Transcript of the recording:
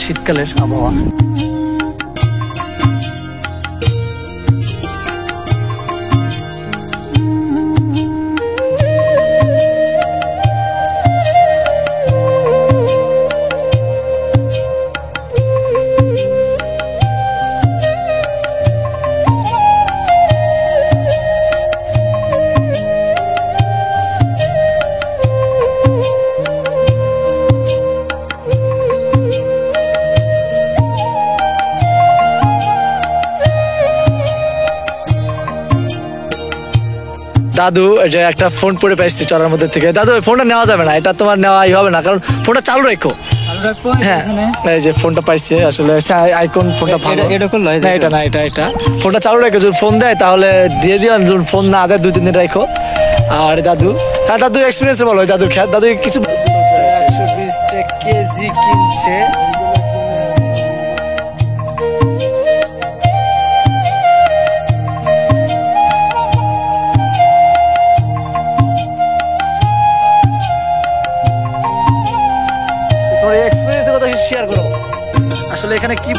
শীতকালের আবহাওয়া। দাদু এটা একটা ফোন পড়ে পাইছি চলার মধ্যে থেকে। দাদু ওই ফোনটা নেওয়া যাবে না, এটা তোমার নেওয়াই হবে না, কারণ ফোনটা চালু রেখো। হ্যাঁ এই যে ফোনটা পাইছে আসলে আইকন ফোনটা ভালো, না এটা না, এটা ফোনটা চালু রেখো। যদি ফোন দেয় তাহলে দিয়ে দিও, ফোন না দেয় 2-3 দিন রাখো। আর দাদু, হ্যাঁ দাদু এক্সপিরিয়েন্স বলো, দাদু দাদু কিছু 120 কেজি কিনছে। এক্সপিরিয়েন্সের কথা শেয়ার করো, আসলে এখানে কি